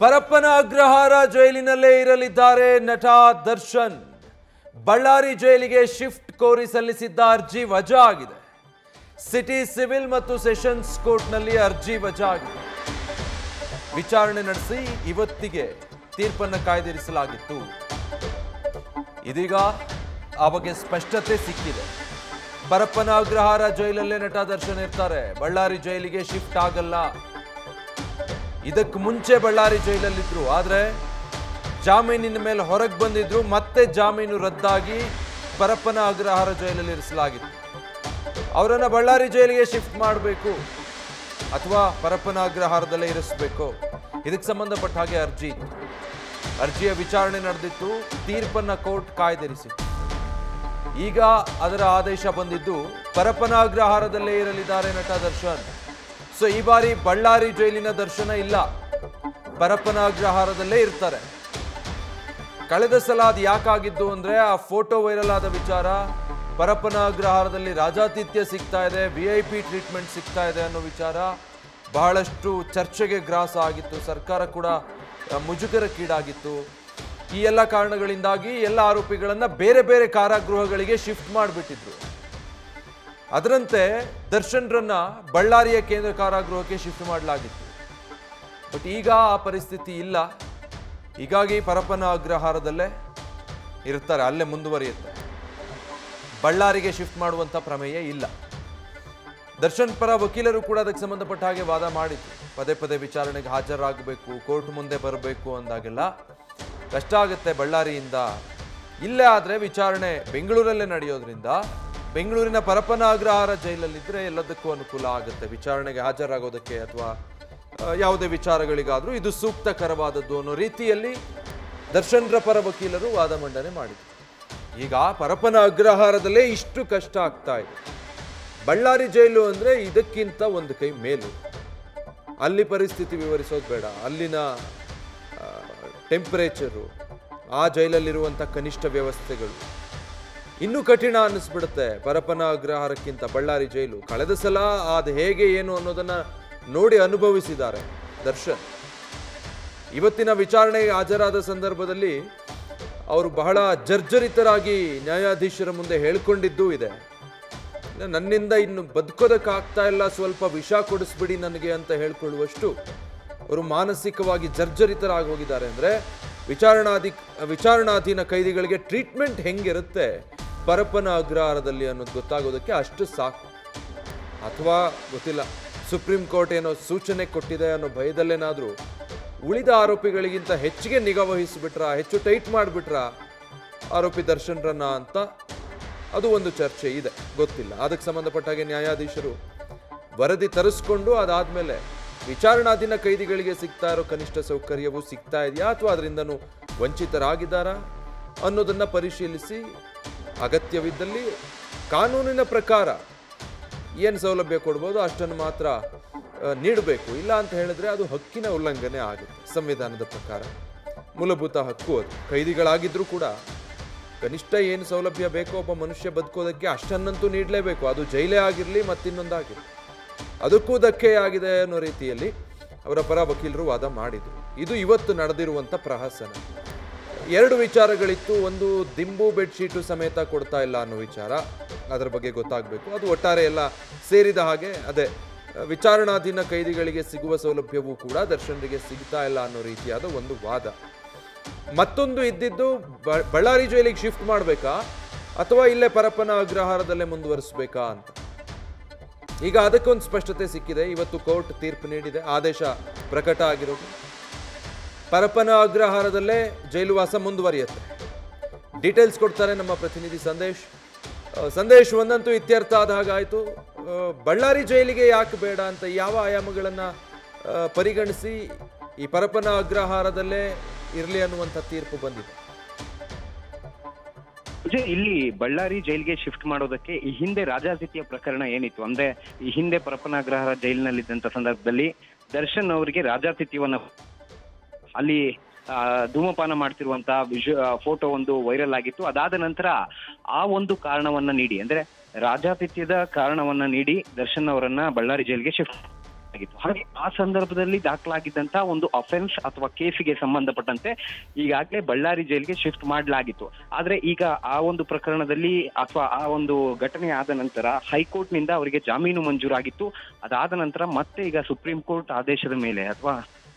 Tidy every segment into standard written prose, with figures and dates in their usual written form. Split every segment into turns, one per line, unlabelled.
ಪರಪ್ಪನ ಅಗ್ರಹಾರ ಜೈಲಿನಲ್ಲೇ ಇರಲಿದ್ದಾರೆ ನಟ ದರ್ಶನ್. ಬಳ್ಳಾರಿ ಜೈಲಿಗೆ ಶಿಫ್ಟ್ ಕೋರಿ ಸಲ್ಲಿಸಿದ್ದ ಅರ್ಜಿ ವಜಾ ಆಗಿದೆ. ಸಿಟಿ ಸಿವಿಲ್ ಮತ್ತು ಸೆಷನ್ಸ್ ಕೋರ್ಟ್ನಲ್ಲಿ ಅರ್ಜಿ ವಜಾ ಆಗಿದೆ. ವಿಚಾರಣೆ ನಡೆಸಿ ಇವತ್ತಿಗೆ ತೀರ್ಪನ್ನು ಕಾಯ್ದಿರಿಸಲಾಗಿತ್ತು. ಇದೀಗ ಆ ಬಗ್ಗೆ ಸ್ಪಷ್ಟತೆ ಸಿಕ್ಕಿದೆ. ಪರಪ್ಪನ ಅಗ್ರಹಾರ ಜೈಲಲ್ಲೇ ನಟ ದರ್ಶನ್ ಇರ್ತಾರೆ. ಬಳ್ಳಾರಿ ಜೈಲಿಗೆ ಶಿಫ್ಟ್ ಆಗಲ್ಲ. ಇದಕ್ಕೆ ಮುಂಚೆ ಬಳ್ಳಾರಿ ಜೈಲಲ್ಲಿದ್ರು, ಆದರೆ ಜಾಮೀನಿನ ಮೇಲೆ ಹೊರಗೆ ಬಂದಿದ್ರು. ಮತ್ತೆ ಜಾಮೀನು ರದ್ದಾಗಿ ಪರಪ್ಪನ ಅಗ್ರಹಾರ ಜೈಲಲ್ಲಿ ಇರಿಸಲಾಗಿತ್ತು. ಅವರನ್ನು ಬಳ್ಳಾರಿ ಜೈಲಿಗೆ ಶಿಫ್ಟ್ ಮಾಡಬೇಕು ಅಥವಾ ಪರಪ್ಪನ ಅಗ್ರಹಾರದಲ್ಲೇ ಇರಿಸಬೇಕು, ಇದಕ್ಕೆ ಸಂಬಂಧಪಟ್ಟ ಹಾಗೆ ಅರ್ಜಿ ಇತ್ತು. ಅರ್ಜಿಯ ವಿಚಾರಣೆ ನಡೆದಿತ್ತು. ತೀರ್ಪನ್ನ ಕೋರ್ಟ್ ಕಾಯ್ದಿರಿಸಿತ್ತು. ಈಗ ಅದರ ಆದೇಶ ಬಂದಿದ್ದು ಪರಪ್ಪನ ಅಗ್ರಹಾರದಲ್ಲೇ ಇರಲಿದ್ದಾರೆ ನಟ ದರ್ಶನ್. ಸೊ ಈ ಬಾರಿ ಬಳ್ಳಾರಿ ಜೈಲಿನ ದರ್ಶನ ಇಲ್ಲ, ಪರಪ್ಪನ ಅಗ್ರಹಾರದಲ್ಲೇ ಇರ್ತಾರೆ. ಕಳೆದ ಸಲ ಅದು ಯಾಕಾಗಿದ್ದು ಅಂದ್ರೆ ಆ ಫೋಟೋ ವೈರಲ್ ಆದ ವಿಚಾರ. ಪರಪ್ಪನ ಅಗ್ರಹಾರದಲ್ಲಿ ರಾಜಾತಿಥ್ಯ ಸಿಗ್ತಾ ಇದೆ, VIP ಟ್ರೀಟ್ಮೆಂಟ್ ಸಿಗ್ತಾ ಇದೆ ಅನ್ನೋ ವಿಚಾರ ಬಹಳಷ್ಟು ಚರ್ಚೆಗೆ ಗ್ರಾಸ ಆಗಿತ್ತು. ಸರ್ಕಾರ ಕೂಡ ಮುಜುಗರಕ್ಕೀಡಾಗಿತ್ತು. ಈ ಎಲ್ಲ ಕಾರಣಗಳಿಂದಾಗಿ ಎಲ್ಲ ಆರೋಪಿಗಳನ್ನ ಬೇರೆ ಬೇರೆ ಕಾರಾಗೃಹಗಳಿಗೆ ಶಿಫ್ಟ್ ಮಾಡಿಬಿಟ್ಟಿದ್ರು. ಅದರಂತೆ ದರ್ಶನ್ರನ್ನ ಬಳ್ಳಾರಿಯ ಕೇಂದ್ರ ಕಾರಾಗೃಹಕ್ಕೆ ಶಿಫ್ಟ್ ಮಾಡಲಾಗಿತ್ತು. ಬಟ್ ಈಗ ಆ ಪರಿಸ್ಥಿತಿ ಇಲ್ಲ. ಹೀಗಾಗಿ ಪರಪ್ಪನ ಅಗ್ರಹಾರದಲ್ಲೇ ಇರ್ತಾರೆ, ಅಲ್ಲೇ ಮುಂದುವರಿಯುತ್ತೆ. ಬಳ್ಳಾರಿಗೆ ಶಿಫ್ಟ್ ಮಾಡುವಂಥ ಪ್ರಮೇಯ ಇಲ್ಲ. ದರ್ಶನ್ ಪರ ವಕೀಲರು ಕೂಡ ಅದಕ್ಕೆ ಸಂಬಂಧಪಟ್ಟ ಹಾಗೆ ವಾದ ಮಾಡಿದ್ರು. ಪದೇ ಪದೇ ವಿಚಾರಣೆಗೆ ಹಾಜರಾಗಬೇಕು, ಕೋರ್ಟ್ ಮುಂದೆ ಬರಬೇಕು ಅಂದಾಗೆಲ್ಲ ಕಷ್ಟ ಆಗುತ್ತೆ ಬಳ್ಳಾರಿಯಿಂದ. ಇಲ್ಲೇ ಆದರೆ ವಿಚಾರಣೆ ಬೆಂಗಳೂರಲ್ಲೇ ನಡೆಯೋದ್ರಿಂದ ಬೆಂಗಳೂರಿನ ಪರಪ್ಪನ ಅಗ್ರಹಾರ ಜೈಲಲ್ಲಿದ್ದರೆ ಎಲ್ಲದಕ್ಕೂ ಅನುಕೂಲ ಆಗುತ್ತೆ. ವಿಚಾರಣೆಗೆ ಹಾಜರಾಗೋದಕ್ಕೆ ಅಥವಾ ಯಾವುದೇ ವಿಚಾರಗಳಿಗಾದರೂ ಇದು ಸೂಕ್ತಕರವಾದದ್ದು ಅನ್ನೋ ರೀತಿಯಲ್ಲಿ ದರ್ಶನ್ರ ಪರ ವಕೀಲರು ವಾದ ಮಂಡನೆ ಮಾಡಿದರು. ಈಗ ಪರಪ್ಪನ ಅಗ್ರಹಾರದಲ್ಲೇ ಇಷ್ಟು ಕಷ್ಟ ಆಗ್ತಾ ಇದೆ. ಬಳ್ಳಾರಿ ಜೈಲು ಅಂದರೆ ಇದಕ್ಕಿಂತ ಒಂದು ಕೈ ಮೇಲು. ಅಲ್ಲಿ ಪರಿಸ್ಥಿತಿ ವಿವರಿಸೋದು ಬೇಡ. ಅಲ್ಲಿನ ಟೆಂಪರೇಚರು, ಆ ಜೈಲಲ್ಲಿರುವಂಥ ಕನಿಷ್ಠ ವ್ಯವಸ್ಥೆಗಳು ಇನ್ನೂ ಕಠಿಣ ಅನ್ನಿಸ್ಬಿಡುತ್ತೆ ಪರಪ್ಪನ ಅಗ್ರಹಾರಕ್ಕಿಂತ ಬಳ್ಳಾರಿ ಜೈಲು. ಕಳೆದ ಸಲ ಅದು ಹೇಗೆ ಏನು ಅನ್ನೋದನ್ನು ನೋಡಿ ಅನುಭವಿಸಿದ್ದಾರೆ ದರ್ಶನ್. ಇವತ್ತಿನ ವಿಚಾರಣೆಗೆ ಹಾಜರಾದ ಸಂದರ್ಭದಲ್ಲಿ ಅವರು ಬಹಳ ಜರ್ಜರಿತರಾಗಿ ನ್ಯಾಯಾಧೀಶರ ಮುಂದೆ ಹೇಳ್ಕೊಂಡಿದ್ದೂ ಇದೆ. ನನ್ನಿಂದ ಇನ್ನು ಬದುಕೋದಕ್ಕಾಗ್ತಾ ಇಲ್ಲ, ಸ್ವಲ್ಪ ವಿಷ ಕೊಡಿಸ್ಬಿಡಿ ನನಗೆ ಅಂತ ಹೇಳ್ಕೊಳ್ಳುವಷ್ಟು ಅವರು ಮಾನಸಿಕವಾಗಿ ಜರ್ಜರಿತರಾಗಿ ಹೋಗಿದ್ದಾರೆ. ಅಂದರೆ ವಿಚಾರಣಾಧೀನ ಕೈದಿಗಳಿಗೆ ಟ್ರೀಟ್ಮೆಂಟ್ ಹೆಂಗಿರುತ್ತೆ ಪರಪ್ಪನ ಅಗ್ರಹಾರದಲ್ಲಿ ಅನ್ನೋದು ಗೊತ್ತಾಗೋದಕ್ಕೆ ಅಷ್ಟು ಸಾಕು. ಅಥವಾ ಗೊತ್ತಿಲ್ಲ, ಸುಪ್ರೀಂ ಕೋರ್ಟ್ ಏನೋ ಸೂಚನೆ ಕೊಟ್ಟಿದೆ ಅನ್ನೋ ಭಯದಲ್ಲೇನಾದರೂ ಉಳಿದ ಆರೋಪಿಗಳಿಗಿಂತ ಹೆಚ್ಚಿಗೆ ನಿಗಾ ವಹಿಸಿಬಿಟ್ರ, ಹೆಚ್ಚು ಟೈಟ್ ಮಾಡಿಬಿಟ್ರ ಆರೋಪಿ ದರ್ಶನ್ರನ್ನ ಅಂತ ಅದು ಒಂದು ಚರ್ಚೆ ಇದೆ. ಗೊತ್ತಿಲ್ಲ. ಅದಕ್ಕೆ ಸಂಬಂಧಪಟ್ಟ ಹಾಗೆ ನ್ಯಾಯಾಧೀಶರು ವರದಿ ತರಿಸ್ಕೊಂಡು ಅದಾದಮೇಲೆ ವಿಚಾರಣಾಧೀನ ಕೈದಿಗಳಿಗೆ ಸಿಗ್ತಾ ಇರೋ ಕನಿಷ್ಠ ಸೌಕರ್ಯವೂ ಸಿಗ್ತಾ ಇದೆಯಾ ಅಥವಾ ಅದರಿಂದನೂ ವಂಚಿತರಾಗಿದ್ದಾರಾ ಅನ್ನೋದನ್ನು ಪರಿಶೀಲಿಸಿ ಅಗತ್ಯವಿದ್ದಲ್ಲಿ ಕಾನೂನಿನ ಪ್ರಕಾರ ಏನು ಸೌಲಭ್ಯ ಕೊಡ್ಬೋದು ಅಷ್ಟನ್ನು ಮಾತ್ರ ನೀಡಬೇಕು. ಇಲ್ಲ ಅಂತ ಹೇಳಿದ್ರೆ ಅದು ಹಕ್ಕಿನ ಉಲ್ಲಂಘನೆ ಆಗುತ್ತೆ. ಸಂವಿಧಾನದ ಪ್ರಕಾರ ಮೂಲಭೂತ ಹಕ್ಕು ಅದು. ಕೈದಿಗಳಾಗಿದ್ರೂ ಕೂಡ ಕನಿಷ್ಠ ಏನು ಸೌಲಭ್ಯ ಬೇಕೋ ಒಬ್ಬ ಮನುಷ್ಯ ಬದುಕೋದಕ್ಕೆ ಅಷ್ಟನ್ನಂತೂ ನೀಡಲೇಬೇಕು. ಅದು ಜೈಲೇ ಆಗಿರಲಿ ಮತ್ತಿನ್ನೊಂದಾಗಿರಲಿ. ಅದಕ್ಕೂ ಧಕ್ಕೆಯಾಗಿದೆ ಅನ್ನೋ ರೀತಿಯಲ್ಲಿ ಅವರ ಪರ ವಕೀಲರು ವಾದ ಮಾಡಿದರು. ಇದು ಇವತ್ತು ನಡೆದಿರುವಂಥ ಪ್ರಹಸನ. ಎರಡು ವಿಚಾರಗಳಿತ್ತು. ಒಂದು, ದಿಂಬು ಬೆಡ್ಶೀಟು ಸಮೇತ ಕೊಡ್ತಾ ಇಲ್ಲ ಅನ್ನೋ ವಿಚಾರ, ಅದರ ಬಗ್ಗೆ ಗೊತ್ತಾಗಬೇಕು. ಅದು ಒಟ್ಟಾರೆ ಎಲ್ಲ ಸೇರಿದ ಹಾಗೆ ಅದೇ ವಿಚಾರಣಾಧೀನ ಕೈದಿಗಳಿಗೆ ಸಿಗುವ ಸೌಲಭ್ಯವೂ ಕೂಡ ದರ್ಶನ್ರಿಗೆ ಸಿಗ್ತಾ ಇಲ್ಲ ಅನ್ನೋ ರೀತಿಯಾದ ಒಂದು ವಾದ. ಮತ್ತೊಂದು ಇದ್ದಿದ್ದು ಬಳ್ಳಾರಿ ಜೈಲಿಗೆ ಶಿಫ್ಟ್ ಮಾಡಬೇಕಾ ಅಥವಾ ಇಲ್ಲೇ ಪರಪ್ಪನ ಅಗ್ರಹಾರದಲ್ಲೇ ಮುಂದುವರಿಸಬೇಕಾ ಅಂತ. ಈಗ ಅದಕ್ಕೊಂದು ಸ್ಪಷ್ಟತೆ ಸಿಕ್ಕಿದೆ. ಇವತ್ತು ಕೋರ್ಟ್ ತೀರ್ಪು ನೀಡಿದೆ, ಆದೇಶ ಪ್ರಕಟ ಆಗಿರೋದು. ಪರಪ್ಪನ ಅಗ್ರಹಾರದಲ್ಲೇ ಜೈಲುವಾಸ ಮುಂದುವರಿಯುತ್ತೆ. ಡೀಟೇಲ್ಸ್ ಕೊಡ್ತಾರೆ ನಮ್ಮ ಪ್ರತಿನಿಧಿ ಸಂದೇಶ್. ಒಂದಂತೂ ಇತ್ಯರ್ಥ ಆದ ಹಾಗಾಯಿತು. ಬಳ್ಳಾರಿ ಜೈಲಿಗೆ ಯಾಕೆ ಬೇಡ ಅಂತ ಯಾವ ಆಯಾಮಗಳನ್ನು ಪರಿಗಣಿಸಿ ಈ ಪರಪ್ಪನ ಅಗ್ರಹಾರದಲ್ಲೇ ಇರಲಿ ಅನ್ನುವಂಥ ತೀರ್ಪು ಬಂದಿದೆ?
ಇಲ್ಲಿ ಬಳ್ಳಾರಿ ಜೈಲಿಗೆ ಶಿಫ್ಟ್ ಮಾಡೋದಕ್ಕೆ ಈ ಹಿಂದೆ ರಾಜಾತಿಥ್ಯ ಪ್ರಕರಣ ಏನಿತ್ತು ಅಂದ್ರೆ, ಈ ಹಿಂದೆ ಪರಪ್ಪನ ಅಗ್ರಹಾರ ಜೈಲಿನಲ್ಲಿದ್ದಂತ ಸಂದರ್ಭದಲ್ಲಿ ದರ್ಶನ್ ಅವರಿಗೆ ರಾಜಾತಿಥ್ಯವನ್ನ ಅಲ್ಲಿ ಧೂಮಪಾನ ಮಾಡ್ತಿರುವಂತಹ ಫೋಟೋ ಒಂದು ವೈರಲ್ ಆಗಿತ್ತು. ಅದಾದ ನಂತರ ಆ ಒಂದು ಕಾರಣವನ್ನ ನೀಡಿ, ಅಂದ್ರೆ ರಾಜಾತಿಥ್ಯದ ಕಾರಣವನ್ನ ನೀಡಿ ದರ್ಶನ್ ಅವರನ್ನ ಬಳ್ಳಾರಿ ಜೈಲಿಗೆ ಶಿಫ್ಟ್ ಆಗಿತ್ತು. ಹಾಗೆ ಆ ಸಂದರ್ಭದಲ್ಲಿ ದಾಖಲಾಗಿದ್ದಂತಹ ಒಂದು ಅಫೆನ್ಸ್ ಅಥವಾ ಕೇಸಿಗೆ ಸಂಬಂಧಪಟ್ಟಂತೆ ಈಗಾಗಲೇ ಬಳ್ಳಾರಿ ಜೈಲಿಗೆ ಶಿಫ್ಟ್ ಮಾಡಲಾಗಿತ್ತು. ಆದ್ರೆ ಈಗ ಆ ಒಂದು ಪ್ರಕರಣದಲ್ಲಿ ಅಥವಾ ಆ ಒಂದು ಘಟನೆ ಆದ ನಂತರ ಹೈಕೋರ್ಟ್ ನಿಂದ ಅವರಿಗೆ ಜಾಮೀನು ಮಂಜೂರಾಗಿತ್ತು. ಅದಾದ ನಂತರ ಮತ್ತೆ ಈಗ ಸುಪ್ರೀಂ ಕೋರ್ಟ್ ಆದೇಶದ ಮೇಲೆ ಅಥವಾ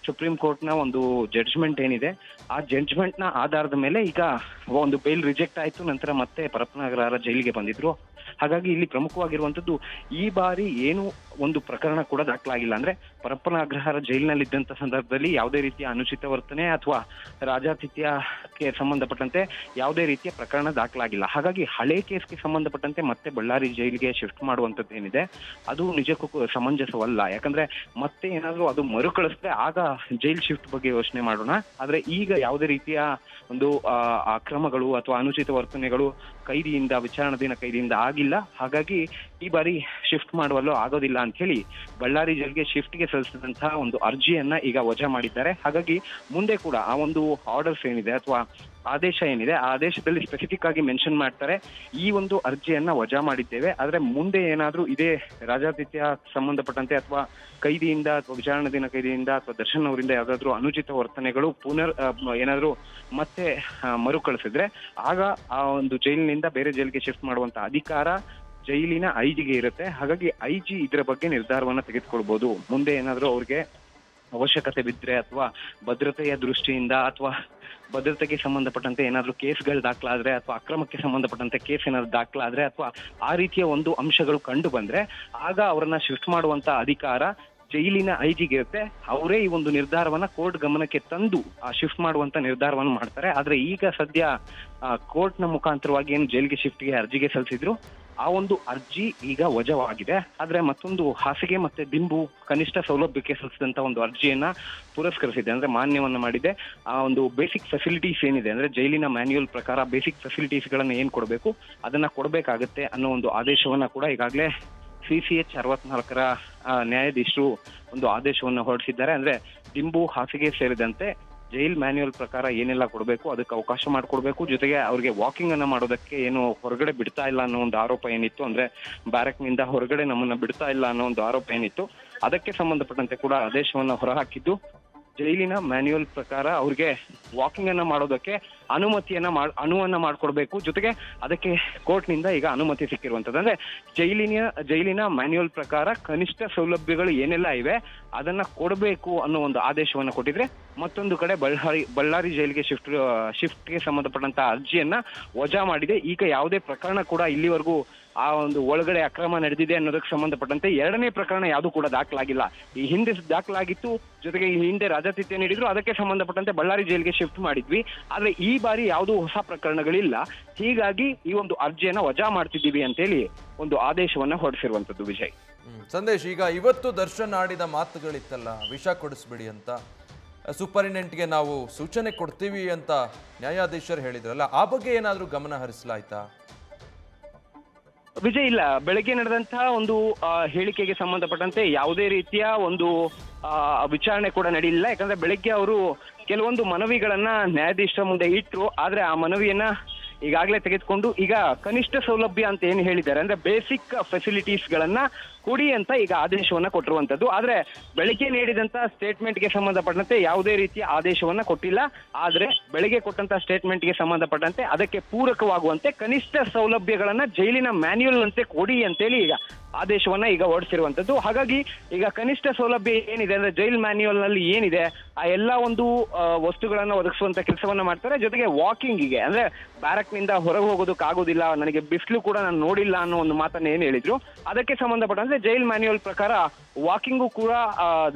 ಸುಪ್ರೀಂ ಕೋರ್ಟ್ ನ ಒಂದು ಜಡ್ಜ್ಮೆಂಟ್ ಏನಿದೆ ಆ ಜಡ್ಜ್ಮೆಂಟ್ ನ ಆಧಾರದ ಮೇಲೆ ಈಗ ಒಂದು ಬೇಲ್ ರಿಜೆಕ್ಟ್ ಆಯ್ತು. ನಂತರ ಮತ್ತೆ ಪರಪ್ಪನಗರ ಜೈಲಿಗೆ ಬಂದಿದ್ರು. ಹಾಗಾಗಿ ಇಲ್ಲಿ ಪ್ರಮುಖವಾಗಿರುವಂತದ್ದು ಈ ಬಾರಿ ಏನು ಒಂದು ಪ್ರಕರಣ ಕೂಡ ದಾಖಲಾಗಿಲ್ಲ. ಅಂದ್ರೆ ಪರಪ್ಪನ ಅಗ್ರಹಾರ ಜೈಲಿನಲ್ಲಿದ್ದಂತ ಸಂದರ್ಭದಲ್ಲಿ ಯಾವುದೇ ರೀತಿಯ ಅನುಚಿತ ವರ್ತನೆ ಅಥವಾ ರಾಜಾತಿಥ್ಯಕ್ಕೆ ಸಂಬಂಧಪಟ್ಟಂತೆ ಯಾವುದೇ ರೀತಿಯ ಪ್ರಕರಣ ದಾಖಲಾಗಿಲ್ಲ. ಹಾಗಾಗಿ ಹಳೆ ಕೇಸ್ಗೆ ಸಂಬಂಧಪಟ್ಟಂತೆ ಮತ್ತೆ ಬಳ್ಳಾರಿ ಜೈಲಿಗೆ ಶಿಫ್ಟ್ ಮಾಡುವಂತದ್ದು ಏನಿದೆ ಅದು ನಿಜಕ್ಕೂ ಸಮಂಜಸವಲ್ಲ. ಯಾಕಂದ್ರೆ ಮತ್ತೆ ಏನಾದ್ರೂ ಅದು ಮರುಕಳಿಸಿದ್ರೆ ಆಗ ಜೈಲ್ ಶಿಫ್ಟ್ ಬಗ್ಗೆ ಯೋಚನೆ ಮಾಡೋಣ. ಆದ್ರೆ ಈಗ ಯಾವುದೇ ರೀತಿಯ ಒಂದು ಅಕ್ರಮಗಳು ಅಥವಾ ಅನುಚಿತ ವರ್ತನೆಗಳು ಕೈದಿಯಿಂದ ವಿಚಾರಣಾಧೀನ ಕೈದಿಯಿಂದ ಆಗಿಲ್ಲ. ಹಾಗಾಗಿ ಈ ಬಾರಿ ಶಿಫ್ಟ್ ಮಾಡುವಲ್ಲೂ ಆಗೋದಿಲ್ಲ ಅಂತ ಹೇಳಿ ಬಳ್ಳಾರಿ ಜೈಲ್ಗೆ ಶಿಫ್ಟ್ಗೆ ಸಲ್ಲಿಸಿದಂತಹ ಒಂದು ಅರ್ಜಿಯನ್ನ ಈಗ ವಜಾ ಮಾಡಿದ್ದಾರೆ. ಹಾಗಾಗಿ ಮುಂದೆ ಕೂಡ ಆ ಒಂದು ಆರ್ಡರ್ಸ್ ಏನಿದೆ ಅಥವಾ ಆದೇಶ ಏನಿದೆ ಆ ಆದೇಶದಲ್ಲಿ ಸ್ಪೆಸಿಫಿಕ್ ಆಗಿ ಮೆನ್ಷನ್ ಮಾಡ್ತಾರೆ ಈ ಒಂದು ಅರ್ಜಿಯನ್ನ ವಜಾ ಮಾಡಿದ್ದೇವೆ. ಆದ್ರೆ ಮುಂದೆ ಏನಾದ್ರೂ ಇದೇ ರಾಜಾತಿಥ್ಯ ಸಂಬಂಧಪಟ್ಟಂತೆ ಅಥವಾ ಕೈದಿಯಿಂದ ಅಥವಾ ವಿಚಾರಣಾಧೀನ ಕೈದಿಯಿಂದ ಅಥವಾ ದರ್ಶನ್ ಅವರಿಂದ ಯಾವ್ದಾದ್ರು ಅನುಚಿತ ವರ್ತನೆಗಳು ಏನಾದ್ರೂ ಮತ್ತೆ ಮರುಕಳಿಸಿದ್ರೆ ಆಗ ಆ ಒಂದು ಜೈಲಿನಿಂದ ಬೇರೆ ಜೈಲಿಗೆ ಶಿಫ್ಟ್ ಮಾಡುವಂತ ಅಧಿಕಾರ ಜೈಲಿನ ಐಜಿಗೆ ಇರುತ್ತೆ. ಹಾಗಾಗಿ ಐಜಿ ಇದರ ಬಗ್ಗೆ ನಿರ್ಧಾರವನ್ನ ತೆಗೆದುಕೊಳ್ಬಹುದು. ಮುಂದೆ ಏನಾದ್ರೂ ಅವ್ರಿಗೆ ಅವಶ್ಯಕತೆ ಬಿದ್ರೆ ಅಥವಾ ಭದ್ರತೆಯ ದೃಷ್ಟಿಯಿಂದ ಅಥವಾ ಭದ್ರತೆಗೆ ಸಂಬಂಧಪಟ್ಟಂತೆ ಏನಾದ್ರೂ ಕೇಸ್ಗಳು ದಾಖಲಾದ್ರೆ ಅಥವಾ ಅಕ್ರಮಕ್ಕೆ ಸಂಬಂಧಪಟ್ಟಂತೆ ಕೇಸ್ ಏನಾದ್ರು ದಾಖಲಾದ್ರೆ ಅಥವಾ ಆ ರೀತಿಯ ಒಂದು ಅಂಶಗಳು ಕಂಡು ಬಂದ್ರೆ ಆಗ ಅವರನ್ನ ಶಿಫ್ಟ್ ಮಾಡುವಂತ ಅಧಿಕಾರ ಜೈಲಿನ ಐಜಿಗೆ ಇರುತ್ತೆ. ಅವರೇ ಈ ಒಂದು ನಿರ್ಧಾರವನ್ನ ಕೋರ್ಟ್ ಗಮನಕ್ಕೆ ತಂದು ಆ ಶಿಫ್ಟ್ ಮಾಡುವಂತ ನಿರ್ಧಾರವನ್ನು ಮಾಡ್ತಾರೆ. ಆದ್ರೆ ಈಗ ಸದ್ಯ ಕೋರ್ಟ್ ನ ಮುಖಾಂತರವಾಗಿ ಏನು ಜೈಲಿಗೆ ಶಿಫ್ಟ್ಗೆ ಅರ್ಜಿಗೆ ಸಲ್ಲಿಸಿದ್ರು ಆ ಒಂದು ಅರ್ಜಿ ಈಗ ವಜಾವಾಗಿದೆ. ಆದ್ರೆ ಮತ್ತೊಂದು ಹಾಸಿಗೆ ಮತ್ತೆ ದಿಂಬು ಕನಿಷ್ಠ ಸೌಲಭ್ಯಕ್ಕೆ ಸಲ್ಲಿಸಿದಂತ ಒಂದು ಅರ್ಜಿಯನ್ನ ಪುರಸ್ಕರಿಸಿದೆ. ಅಂದ್ರೆ ಮಾನ್ಯವನ್ನ ಮಾಡಿದೆ. ಆ ಒಂದು ಬೇಸಿಕ್ ಫೆಸಿಲಿಟೀಸ್ ಏನಿದೆ ಅಂದ್ರೆ ಜೈಲಿನ ಮ್ಯಾನ್ಯುಯಲ್ ಪ್ರಕಾರ ಬೇಸಿಕ್ ಫೆಸಿಲಿಟೀಸ್ ಗಳನ್ನ ಏನ್ ಕೊಡಬೇಕು ಅದನ್ನ ಕೊಡಬೇಕಾಗತ್ತೆ ಅನ್ನೋ ಒಂದು ಆದೇಶವನ್ನ ಕೂಡ ಈಗಾಗಲೇ CCH 64ರ ನ್ಯಾಯಾಧೀಶರು ಒಂದು ಆದೇಶವನ್ನು ಹೊರಡಿಸಿದ್ದಾರೆ. ಅಂದ್ರೆ ದಿಂಬು ಹಾಸಿಗೆ ಸೇರಿದಂತೆ ಜೈಲ್ ಮ್ಯಾನ್ಯುಯಲ್ ಪ್ರಕಾರ ಏನೆಲ್ಲ ಕೊಡಬೇಕು ಅದಕ್ಕೆ ಅವಕಾಶ ಮಾಡಿಕೊಡ್ಬೇಕು. ಜೊತೆಗೆ ಅವ್ರಿಗೆ ವಾಕಿಂಗ್ ಅನ್ನ ಮಾಡೋದಕ್ಕೆ ಏನು ಹೊರಗಡೆ ಬಿಡ್ತಾ ಇಲ್ಲ ಅನ್ನೋ ಒಂದು ಆರೋಪ ಏನಿತ್ತು, ಅಂದ್ರೆ ಬ್ಯಾರಕ್ ನಿಂದ ಹೊರಗಡೆ ನಮ್ಮನ್ನ ಬಿಡ್ತಾ ಇಲ್ಲ ಅನ್ನೋ ಒಂದು ಆರೋಪ ಏನಿತ್ತು, ಅದಕ್ಕೆ ಸಂಬಂಧಪಟ್ಟಂತೆ ಕೂಡ ಆದೇಶವನ್ನ ಹೊರಹಾಕಿದ್ದು ಜೈಲಿನ ಮ್ಯಾನ್ಯುಯಲ್ ಪ್ರಕಾರ ಅವ್ರಿಗೆ ವಾಕಿಂಗ್ ಅನ್ನ ಮಾಡೋದಕ್ಕೆ ಅನುವನ್ನ ಮಾಡ್ಕೊಡ್ಬೇಕು. ಜೊತೆಗೆ ಅದಕ್ಕೆ ಕೋರ್ಟ್ ನಿಂದ ಈಗ ಅನುಮತಿ ಸಿಕ್ಕಿರುವಂತದ್ದು. ಅಂದ್ರೆ ಜೈಲಿನ ಮ್ಯಾನ್ಯುಯಲ್ ಪ್ರಕಾರ ಕನಿಷ್ಠ ಸೌಲಭ್ಯಗಳು ಏನೆಲ್ಲ ಇವೆ ಅದನ್ನ ಕೊಡಬೇಕು ಅನ್ನೋ ಒಂದು ಆದೇಶವನ್ನ ಕೊಟ್ಟಿದ್ರೆ, ಮತ್ತೊಂದು ಕಡೆ ಬಳ್ಳಾರಿ ಜೈಲಿಗೆ ಶಿಫ್ಟ್ಗೆ ಸಂಬಂಧಪಟ್ಟಂತ ಅರ್ಜಿಯನ್ನ ವಜಾ ಮಾಡಿದೆ. ಈಗ ಯಾವುದೇ ಪ್ರಕರಣ ಕೂಡ ಇಲ್ಲಿವರೆಗೂ ಆ ಒಂದು ಒಳಗಡೆ ಅಕ್ರಮ ನಡೆದಿದೆ ಅನ್ನೋದಕ್ಕೆ ಸಂಬಂಧಪಟ್ಟಂತೆ ಎರಡನೇ ಪ್ರಕರಣ ಯಾವುದು ಕೂಡ ದಾಖಲಾಗಿಲ್ಲ. ಈ ಹಿಂದೆ ದಾಖಲಾಗಿತ್ತು. ಜೊತೆಗೆ ಈ ಹಿಂದೆ ರಾಜಾತಿಥ್ಯ ನೀಡಿದ್ರು, ಅದಕ್ಕೆ ಸಂಬಂಧಪಟ್ಟಂತೆ ಬಳ್ಳಾರಿ ಜೈಲಿಗೆ ಶಿಫ್ಟ್ ಮಾಡಿದ್ವಿ. ಆದ್ರೆ ಈ ಬಾರಿ ಯಾವುದೂ ಹೊಸ ಪ್ರಕರಣಗಳಿಲ್ಲ. ಹೀಗಾಗಿ ಈ ಒಂದು ಅರ್ಜಿಯನ್ನ ವಜಾ ಮಾಡ್ತಿದ್ದೀವಿ ಅಂತೇಳಿ ಒಂದು ಆದೇಶವನ್ನ ಹೊರಡಿಸಿರುವಂತದ್ದು. ವಿಜಯ್,
ಸಂದೇಶ್, ಈಗ ಇವತ್ತು ದರ್ಶನ್ ಆಡಿದ ಮಾತುಗಳಿತ್ತಲ್ಲ, ವಿಷ ಕೊಡಿಸ್ಬಿಡಿ ಅಂತ ಸೂಪರಿಂಟೆಂಡೆಂಟ್ಗೆ ನಾವು ಸೂಚನೆ ಕೊಡ್ತೀವಿ ಅಂತ ನ್ಯಾಯಾಧೀಶರು ಹೇಳಿದ್ರಲ್ಲ, ಆ ಬಗ್ಗೆ ಏನಾದ್ರೂ ಗಮನ ಹರಿಸಲಾಯ್ತಾ?
ವಿಜಯ್, ಇಲ್ಲ. ಬೆಳಗ್ಗೆ ನಡೆದಂತಹ ಒಂದು ಹೇಳಿಕೆಗೆ ಸಂಬಂಧಪಟ್ಟಂತೆ ಯಾವುದೇ ರೀತಿಯ ಒಂದು ವಿಚಾರಣೆ ಕೂಡ ನಡೆಯಲಿಲ್ಲ. ಯಾಕಂದ್ರೆ ಬೆಳಗ್ಗೆ ಅವರು ಕೆಲವೊಂದು ಮನವಿಗಳನ್ನ ನ್ಯಾಯಾಧೀಶರ ಮುಂದೆ ಇಟ್ರು. ಆದ್ರೆ ಆ ಮನವಿಯನ್ನ ಈಗಾಗಲೇ ತೆಗೆದುಕೊಂಡು ಈಗ ಕನಿಷ್ಠ ಸೌಲಭ್ಯ ಅಂತ ಏನು ಹೇಳಿದ್ದಾರೆ ಅಂದ್ರೆ ಬೇಸಿಕ್ ಫೆಸಿಲಿಟೀಸ್ ಗಳನ್ನ ಕೊಡಿ ಅಂತ ಈಗ ಆದೇಶವನ್ನ ಕೊಟ್ಟಿರುವಂತದ್ದು. ಆದ್ರೆ ಬೆಳಗ್ಗೆ ನೀಡಿದಂತ ಸ್ಟೇಟ್ಮೆಂಟ್ಗೆ ಸಂಬಂಧಪಟ್ಟಂತೆ ಯಾವುದೇ ರೀತಿಯ ಆದೇಶವನ್ನ ಕೊಟ್ಟಿಲ್ಲ. ಆದ್ರೆ ಬೆಳಗ್ಗೆ ಕೊಟ್ಟಂತ ಸ್ಟೇಟ್ಮೆಂಟ್ಗೆ ಸಂಬಂಧಪಟ್ಟಂತೆ ಅದಕ್ಕೆ ಪೂರಕವಾಗುವಂತೆ ಕನಿಷ್ಠ ಸೌಲಭ್ಯಗಳನ್ನ ಜೈಲಿನ ಮ್ಯಾನ್ಯುಯಲ್ ಅಂತೆ ಕೊಡಿ ಅಂತೇಳಿ ಈಗ ಆದೇಶವನ್ನ ಈಗ ಹೊರಡಿಸಿರುವಂತದ್ದು. ಹಾಗಾಗಿ ಈಗ ಕನಿಷ್ಠ ಸೌಲಭ್ಯ ಏನಿದೆ ಅಂದ್ರೆ ಜೈಲ್ ಮ್ಯಾನ್ಯುಯಲ್ ನಲ್ಲಿ ಏನಿದೆ ಆ ಎಲ್ಲಾ ಒಂದು ವಸ್ತುಗಳನ್ನ ಒದಗಿಸುವಂತ ಕೆಲಸವನ್ನ ಮಾಡ್ತಾರೆ. ಜೊತೆಗೆ ವಾಕಿಂಗಿಗೆ ಅಂದ್ರೆ ಬ್ಯಾರಕ್ ನಿಂದ ಹೊರಗೆ ಹೋಗೋದಕ್ಕಾಗೋದಿಲ್ಲ, ನನಗೆ ಬಿಸಿಲು ಕೂಡ ನಾನು ನೋಡಿಲ್ಲ ಅನ್ನೋ ಒಂದು ಮಾತನ್ನ ಏನ್ ಹೇಳಿದ್ರು, ಅದಕ್ಕೆ ಸಂಬಂಧಪಟ್ಟಂತೆ ಜೈಲ್ ಮ್ಯಾನ್ಯುಯಲ್ ಪ್ರಕಾರ ವಾಕಿಂಗು ಕೂಡ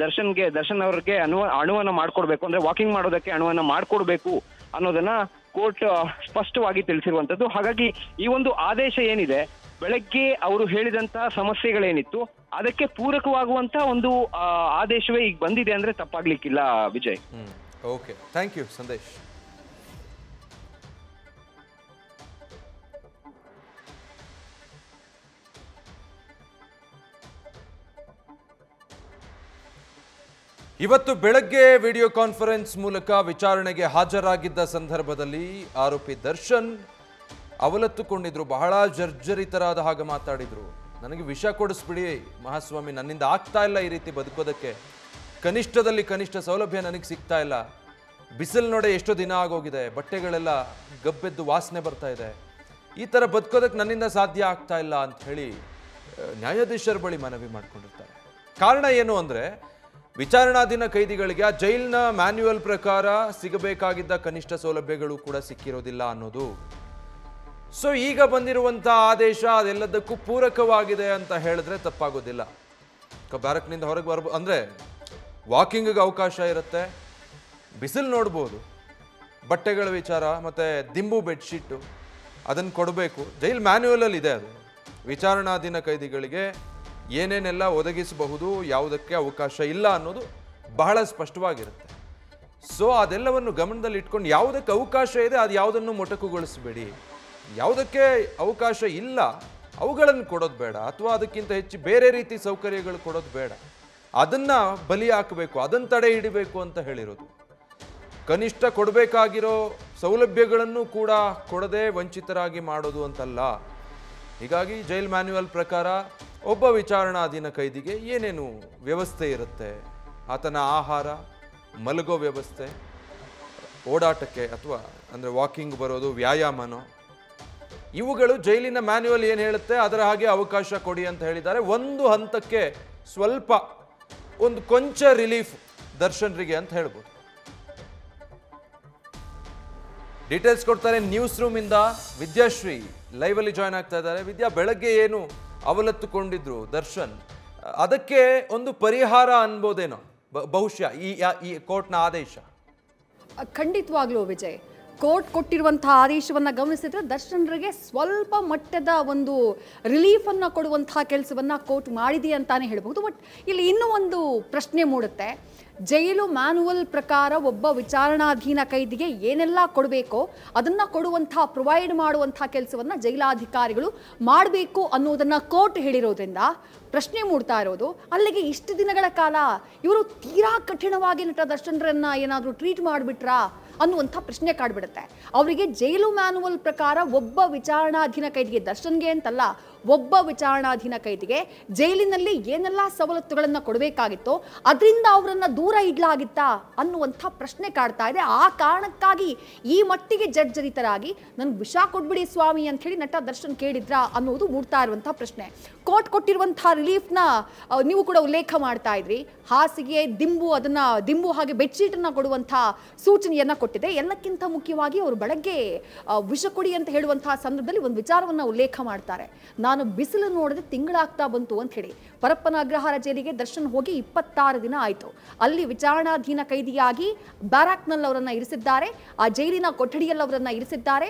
ದರ್ಶನ್ ಅವರಿಗೆ ಅನುವನ್ನ ಮಾಡ್ಕೊಡ್ಬೇಕು, ಅಂದ್ರೆ ವಾಕಿಂಗ್ ಮಾಡೋದಕ್ಕೆ ಅನುವನ್ನ ಮಾಡ್ಕೊಡ್ಬೇಕು ಅನ್ನೋದನ್ನ ಕೋರ್ಟ್ ಸ್ಪಷ್ಟವಾಗಿ ತಿಳಿಸಿರುವಂತದ್ದು. ಹಾಗಾಗಿ ಈ ಒಂದು ಆದೇಶ ಏನಿದೆ ಬೆಳಗ್ಗೆ ಅವರು ಹೇಳಿದಂತ ಸಮಸ್ಯೆಗಳೇನಿತ್ತು ಅದಕ್ಕೆ ಪೂರಕವಾಗುವಂತ ಒಂದು ಆದೇಶವೇ ಈಗ ಬಂದಿದೆ ಅಂದ್ರೆ ತಪ್ಪಾಗ್ಲಿಕ್ಕಿಲ್ಲ. Vijay,
okay, thank you Sandesh. ಇವತ್ತು ಬೆಳಗ್ಗೆ ವಿಡಿಯೋ ಕಾನ್ಫರೆನ್ಸ್ ಮೂಲಕ ವಿಚಾರಣೆಗೆ ಹಾಜರಾಗಿದ್ದ ಸಂದರ್ಭದಲ್ಲಿ ಆರೋಪಿ ದರ್ಶನ್ ಅವಲತ್ತುಕೊಂಡಿದ್ರು, ಬಹಳ ಜರ್ಜರಿತರಾದ ಹಾಗೆ ಮಾತಾಡಿದ್ರು. ನನಗೆ ವಿಷ ಕೊಡಿಸ್ಬಿಡಿ ಮಹಾಸ್ವಾಮಿ, ನನ್ನಿಂದ ಆಗ್ತಾ ಇಲ್ಲ ಈ ರೀತಿ ಬದುಕೋದಕ್ಕೆ, ಕನಿಷ್ಠದಲ್ಲಿ ಕನಿಷ್ಠ ಸೌಲಭ್ಯ ನನಗೆ ಸಿಗ್ತಾ ಇಲ್ಲ, ಬಿಸಿಲು ನೋಡೆ ಎಷ್ಟೋ ದಿನ ಆಗೋಗಿದೆ, ಬಟ್ಟೆಗಳೆಲ್ಲ ಗಬ್ಬೆದ್ದು ವಾಸನೆ ಬರ್ತಾ ಇದೆ, ಈ ಥರ ಬದುಕೋದಕ್ಕೆ ನನ್ನಿಂದ ಸಾಧ್ಯ ಆಗ್ತಾ ಇಲ್ಲ ಅಂತ ಹೇಳಿ ನ್ಯಾಯಾಧೀಶರ ಬಳಿ ಮನವಿ ಮಾಡ್ಕೊಂಡಿರ್ತಾರೆ. ಕಾರಣ ಏನು ಅಂದರೆ ವಿಚಾರಣಾಧೀನ ಕೈದಿಗಳಿಗೆ ಆ ಜೈಲಿನ ಮ್ಯಾನ್ಯುವಲ್ ಪ್ರಕಾರ ಸಿಗಬೇಕಾಗಿದ್ದ ಕನಿಷ್ಠ ಸೌಲಭ್ಯಗಳು ಕೂಡ ಸಿಕ್ಕಿರೋದಿಲ್ಲ ಅನ್ನೋದು. ಸೊ ಈಗ ಬಂದಿರುವಂಥ ಆದೇಶ ಅದೆಲ್ಲದಕ್ಕೂ ಪೂರಕವಾಗಿದೆ ಅಂತ ಹೇಳಿದ್ರೆ ತಪ್ಪಾಗೋದಿಲ್ಲ. ಬ್ಯಾರಕ್ನಿಂದ ಹೊರಗೆ ಬರ್ಬೋದು ಅಂದರೆ ವಾಕಿಂಗಿಗೆ ಅವಕಾಶ ಇರುತ್ತೆ, ಬಿಸಿಲು ನೋಡ್ಬೋದು, ಬಟ್ಟೆಗಳ ವಿಚಾರ ಮತ್ತು ದಿಂಬು ಬೆಡ್ಶೀಟು ಅದನ್ನು ಕೊಡಬೇಕು. ಜೈಲ್ ಮ್ಯಾನ್ಯುವಲಲ್ಲಿ ಇದೆ ಅದು. ವಿಚಾರಣಾಧೀನ ಕೈದಿಗಳಿಗೆ ಏನೇನೆಲ್ಲ ಒದಗಿಸಬಹುದು, ಯಾವುದಕ್ಕೆ ಅವಕಾಶ ಇಲ್ಲ ಅನ್ನೋದು ಬಹಳ ಸ್ಪಷ್ಟವಾಗಿರುತ್ತೆ. ಸೊ ಅದೆಲ್ಲವನ್ನು ಗಮನದಲ್ಲಿ ಇಟ್ಕೊಂಡು ಯಾವುದಕ್ಕೆ ಅವಕಾಶ ಇದೆ ಅದು ಯಾವುದನ್ನು ಮೊಟಕುಗೊಳಿಸಬೇಡಿ, ಯಾವುದಕ್ಕೆ ಅವಕಾಶ ಇಲ್ಲ ಅವುಗಳನ್ನು ಕೊಡೋದು ಬೇಡ, ಅಥವಾ ಅದಕ್ಕಿಂತ ಹೆಚ್ಚು ಬೇರೆ ರೀತಿ ಸೌಕರ್ಯಗಳು ಕೊಡೋದು ಬೇಡ, ಅದನ್ನು ಬಲಿ ಹಾಕಬೇಕು, ಅದನ್ನು ತಡೆ ಹಿಡಿಬೇಕು ಅಂತ ಹೇಳಿರೋದು. ಕನಿಷ್ಠ ಕೊಡಬೇಕಾಗಿರೋ ಸೌಲಭ್ಯಗಳನ್ನು ಕೂಡ ಕೊಡದೆ ವಂಚಿತರಾಗಿ ಮಾಡೋದು ಅಂತಲ್ಲ. ಹೀಗಾಗಿ ಜೈಲ್ ಮ್ಯಾನ್ಯುವಲ್ ಪ್ರಕಾರ ಒಬ್ಬ ವಿಚಾರಣಾಧೀನ ಕೈದಿಗೆ ಏನೇನು ವ್ಯವಸ್ಥೆ ಇರುತ್ತೆ, ಆತನ ಆಹಾರ, ಮಲಗೋ ವ್ಯವಸ್ಥೆ, ಓಡಾಟಕ್ಕೆ ಅಥವಾ ಅಂದರೆ ವಾಕಿಂಗ್ ಬರೋದು, ವ್ಯಾಯಾಮನೋ, ಇವುಗಳು ಜೈಲಿನ ಮ್ಯಾನ್ಯುವಲ್ ಏನು ಹೇಳುತ್ತೆ ಅದರ ಹಾಗೆ ಅವಕಾಶ ಕೊಡಿ ಅಂತ ಹೇಳಿದ್ದಾರೆ. ಒಂದು ಹಂತಕ್ಕೆ ಸ್ವಲ್ಪ ಒಂದು ಕೊಂಚ ರಿಲೀಫ್ ದರ್ಶನ್ರಿಗೆ ಅಂತ ಹೇಳ್ಬೋದು. ಡೀಟೇಲ್ಸ್ ಕೊಡ್ತಾರೆ ನ್ಯೂಸ್ ರೂಮ್ ಇಂದ ವಿದ್ಯಾಶ್ರೀ ಲೈವ್ ಅಲ್ಲಿ ಜಾಯ್ನ್ ಆಗ್ತಾ ಇದ್ದಾರೆ. ವಿದ್ಯಾ, ಬೆಳಗ್ಗೆ ಏನು ಅವಲತ್ತುಕೊಂಡಿದ್ರು ದರ್ಶನ್, ಅದಕ್ಕೆ ಒಂದು ಪರಿಹಾರ ಅನ್ಬೋದೇನೋ ಬಹುಶಃ ಈ ಕೋರ್ಟ್ನ ಆದೇಶ?
ಖಂಡಿತವಾಗ್ಲೂ ವಿಜಯ್, ಕೋರ್ಟ್ ಕೊಟ್ಟಿರುವಂತಹ ಆದೇಶವನ್ನು ಗಮನಿಸಿದ್ರೆ ದರ್ಶನ್ರಿಗೆ ಸ್ವಲ್ಪ ಮಟ್ಟದ ಒಂದು ರಿಲೀಫನ್ನು ಕೊಡುವಂತಹ ಕೆಲಸವನ್ನು ಕೋರ್ಟ್ ಮಾಡಿದೆ ಅಂತಾನೆ ಹೇಳ್ಬೋದು. ಬಟ್ ಇಲ್ಲಿ ಇನ್ನೂ ಒಂದು ಪ್ರಶ್ನೆ ಮೂಡುತ್ತೆ. ಜೈಲು ಮ್ಯಾನ್ಯುವಲ್ ಪ್ರಕಾರ ಒಬ್ಬ ವಿಚಾರಣಾಧೀನ ಕೈದಿಗೆ ಏನೆಲ್ಲ ಕೊಡಬೇಕೋ ಅದನ್ನು ಕೊಡುವಂತಹ ಪ್ರೊವೈಡ್ ಮಾಡುವಂತಹ ಕೆಲಸವನ್ನು ಜೈಲಾಧಿಕಾರಿಗಳು ಮಾಡಬೇಕು ಅನ್ನೋದನ್ನು ಕೋರ್ಟ್ ಹೇಳಿರೋದ್ರಿಂದ ಪ್ರಶ್ನೆ ಮೂಡ್ತಾ ಇರೋದು, ಅಲ್ಲಿಗೆ ಇಷ್ಟು ದಿನಗಳ ಕಾಲ ಇವರು ತೀರಾ ಕಠಿಣವಾಗಿ ನಟ ದರ್ಶನ್ರನ್ನ ಏನಾದರೂ ಟ್ರೀಟ್ ಮಾಡಿಬಿಟ್ರಾ ಅನ್ನುವಂಥ ಪ್ರಶ್ನೆ ಕಾಡ್ಬಿಡುತ್ತೆ. ಅವರಿಗೆ ಜೈಲು ಮ್ಯಾನ್ಯುವಲ್ ಪ್ರಕಾರ ಒಬ್ಬ ವಿಚಾರಣಾಧೀನ ಕೈದಿಗೆ, ದರ್ಶನ್ಗೆ ಅಂತಲ್ಲ, ಒಬ್ಬ ವಿಚಾರಣಾಧೀನ ಕೈದಿಗೆ ಜೈಲಿನಲ್ಲಿ ಏನೆಲ್ಲ ಸವಲತ್ತುಗಳನ್ನು ಕೊಡಬೇಕಾಗಿತ್ತೋ ಅದರಿಂದ ಅವರನ್ನು ದೂರ ಇಡ್ಲಾಗಿತ್ತಾ ಅನ್ನುವಂಥ ಪ್ರಶ್ನೆ ಕಾಡ್ತಾ ಇದೆ. ಆ ಕಾರಣಕ್ಕಾಗಿ ಈ ಮಟ್ಟಿಗೆ ಜರ್ಜರಿತರಾಗಿ ನನ್ಗೆ ವಿಷ ಕೊಡ್ಬಿಡಿ ಸ್ವಾಮಿ ಅಂತ ಹೇಳಿ ನಟ ದರ್ಶನ್ ಕೇಳಿದ್ರಾ ಅನ್ನೋದು ಮೂಡ್ತಾ ಇರುವಂಥ ಪ್ರಶ್ನೆ. ಕೋರ್ಟ್ ಕೊಟ್ಟಿರುವಂಥ ರಿಲೀಫ್ನ ನೀವು ಕೂಡ ಉಲ್ಲೇಖ ಮಾಡ್ತಾ ಇದ್ರಿ. ಹಾಸಿಗೆ, ದಿಂಬು, ದಿಂಬು ಹಾಗೆ ಬೆಡ್ಶೀಟನ್ನು ಕೊಡುವಂಥ ಸೂಚನೆಯನ್ನು ಕೊಟ್ಟಿದೆ. ಎಲ್ಲಕ್ಕಿಂತ ಮುಖ್ಯವಾಗಿ ಅವರು ಬೆಳಗ್ಗೆ ವಿಷ ಕೊಡಿ ಅಂತ ಹೇಳುವಂತಹ ಸಂದರ್ಭದಲ್ಲಿ ಒಂದು ವಿಚಾರವನ್ನು ಉಲ್ಲೇಖ ಮಾಡ್ತಾರೆ. ನಾನು ಬಿಸಿಲು ನೋಡದೆ ತಿಂಗಳಾಗ್ತಾ ಬಂತು ಅಂತ ಹೇಳಿ. ಪರಪ್ಪನ ಅಗ್ರಹಾರ ಜೈಲಿಗೆ ದರ್ಶನ್ ಹೋಗಿ 26 ದಿನ ಆಯಿತು. ಅಲ್ಲಿ ವಿಚಾರಣಾಧೀನ ಕೈದಿಯಾಗಿ ಬ್ಯಾರಾಕ್ನಲ್ಲಿ ಅವರನ್ನು ಇರಿಸಿದ್ದಾರೆ. ಆ ಜೈಲಿನ ಕೊಠಡಿಯಲ್ಲಿ ಅವರನ್ನು ಇರಿಸಿದ್ದಾರೆ.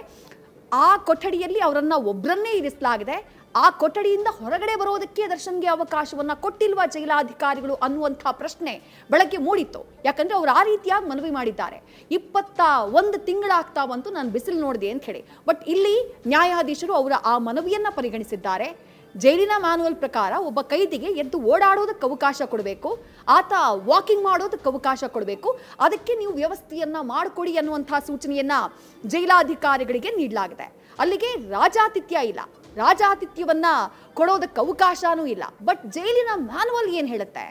ಆ ಕೊಠಡಿಯಲ್ಲಿ ಅವರನ್ನು ಒಬ್ಬರನ್ನೇ ಇರಿಸಲಾಗಿದೆ. ಆ ಕೊಠಡಿಯಿಂದ ಹೊರಗಡೆ ಬರೋದಕ್ಕೆ ದರ್ಶನ್ಗೆ ಅವಕಾಶವನ್ನ ಕೊಟ್ಟಿಲ್ವಾ ಜೈಲಾಧಿಕಾರಿಗಳು ಅನ್ನುವಂಥ ಪ್ರಶ್ನೆ ಬೆಳಗ್ಗೆ ಮೂಡಿತ್ತು. ಯಾಕಂದ್ರೆ ಅವರು ಆ ರೀತಿಯಾಗಿ ಮನವಿ ಮಾಡಿದ್ದಾರೆ. 21 ತಿಂಗಳಾಗ್ತಾ ಬಂತು ನಾನು ಬಿಸಿಲು ನೋಡಿದೆ ಅಂತ ಹೇಳಿ. ಬಟ್ ಇಲ್ಲಿ ನ್ಯಾಯಾಧೀಶರು ಅವರ ಆ ಮನವಿಯನ್ನ ಪರಿಗಣಿಸಿದ್ದಾರೆ. ಜೈಲಿನ ಮ್ಯಾನ್ಯುವಲ್ ಪ್ರಕಾರ ಒಬ್ಬ ಕೈದಿಗೆ ಎದ್ದು ಓಡಾಡೋದಕ್ಕೆ ಅವಕಾಶ ಕೊಡಬೇಕು, ಆತ ವಾಕಿಂಗ್ ಮಾಡೋದಕ್ಕೆ ಅವಕಾಶ ಕೊಡಬೇಕು, ಅದಕ್ಕೆ ನೀವು ವ್ಯವಸ್ಥೆಯನ್ನ ಮಾಡಿಕೊಡಿ ಅನ್ನುವಂಥ ಸೂಚನೆಯನ್ನ ಜೈಲಾಧಿಕಾರಿಗಳಿಗೆ ನೀಡಲಾಗಿದೆ. ಅಲ್ಲಿಗೆ ರಾಜಾತಿಥ್ಯ ಇಲ್ಲ, ರಾಜಾತಿಥ್ಯವನ್ನ ಕೊಡೋದಕ್ಕೆ ಅವಕಾಶನೂ ಇಲ್ಲ. ಬಟ್ ಜೈಲಿನ ಮ್ಯಾನ್ಯುವಲ್ ಏನು ಹೇಳುತ್ತೆ,